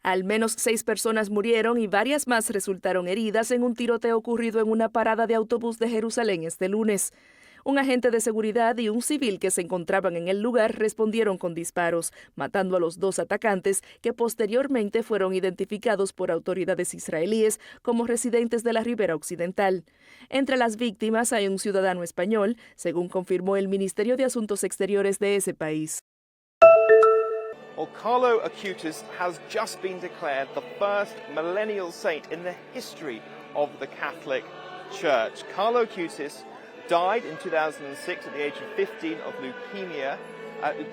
Al menos 6 personas murieron y varias más resultaron heridas en un tiroteo ocurrido en una parada de autobús de Jerusalén este lunes. Un agente de seguridad y un civil que se encontraban en el lugar respondieron con disparos, matando a los 2 atacantes que posteriormente fueron identificados por autoridades israelíes como residentes de la ribera occidental. Entre las víctimas hay un ciudadano español, según confirmó el Ministerio de Asuntos Exteriores de ese país. Well, Carlo Acutis has just been declared the first millennial saint in the history of the Catholic Church. Carlo Acutis died in 2006 at the age of 15 of leukemia.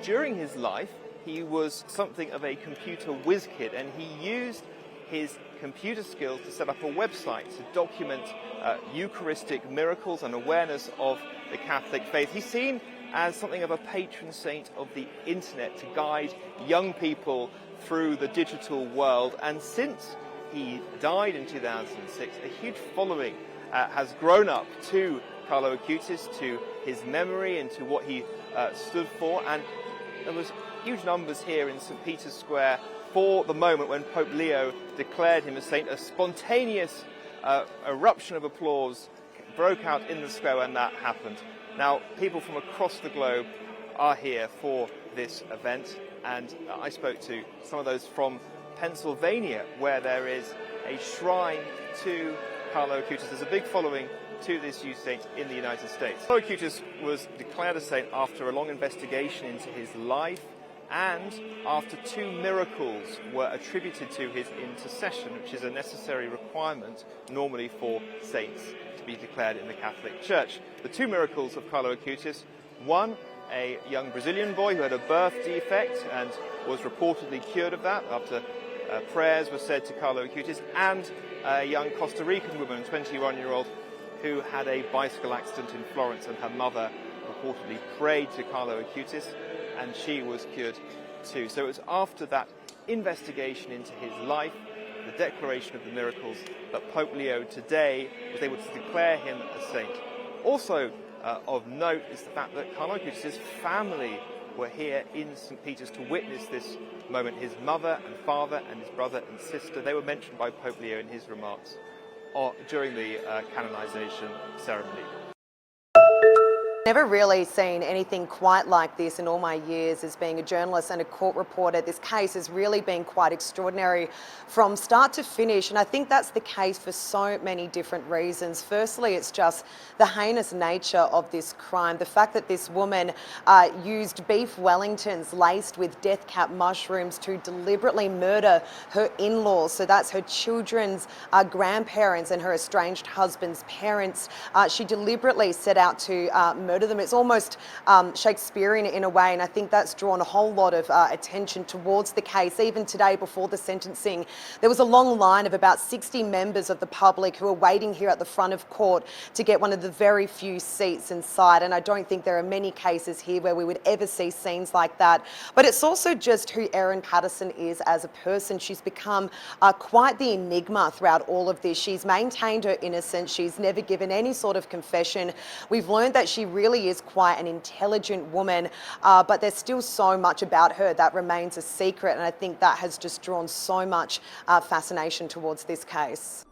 During his life, he was something of a computer whiz kid, and he used his computer skills to set up a website to document Eucharistic miracles and awareness of the Catholic faith. He's seen as something of a patron saint of the internet to guide young people through the digital world. And since he died in 2006, a huge following has grown up to Carlo Acutis, to his memory and to what he stood for. And there was huge numbers here in St. Peter's Square for the moment when Pope Leo declared him a saint. A spontaneous eruption of applause broke out in the square when that happened. Now, people from across the globe are here for this event, and I spoke to some of those from Pennsylvania, where there is a shrine to Carlo Acutis. There's a big following to this youth saint in the United States. Carlo Acutis was declared a saint after a long investigation into his life and after 2 miracles were attributed to his intercession, which is a necessary requirement normally for saints to be declared in the Catholic Church. The 2 miracles of Carlo Acutis: one, a young Brazilian boy who had a birth defect and was reportedly cured of that after prayers were said to Carlo Acutis, and a young Costa Rican woman, a 21-year-old, who had a bicycle accident in Florence, and her mother reportedly prayed to Carlo Acutis, and she was cured too. So it was after that investigation into his life, the declaration of the miracles, that Pope Leo today was able to declare him a saint. Also of note is the fact that Carlo Acutis' family were here in St. Peter's to witness this moment. His mother and father and his brother and sister, they were mentioned by Pope Leo in his remarks during the canonization ceremony. Never really seen anything quite like this in all my years as being a journalist and a court reporter. This case has really been quite extraordinary from start to finish, and I think that's the case for so many different reasons. Firstly, it's just the heinous nature of this crime. The fact that this woman used beef Wellingtons laced with death cap mushrooms to deliberately murder her in-laws. So that's her children's grandparents and her estranged husband's parents. She deliberately set out to murder them. It's almost Shakespearean in a way, and I think that's drawn a whole lot of attention towards the case. Even today, before the sentencing, there was a long line of about 60 members of the public who are waiting here at the front of court to get one of the very few seats inside, and I don't think there are many cases here where we would ever see scenes like that. But it's also just who Erin Patterson is as a person. She's become quite the enigma throughout all of this. She's maintained her innocence. She's never given any sort of confession. We've learned that she really is quite an intelligent woman, but there's still so much about her that remains a secret, and I think that has just drawn so much fascination towards this case.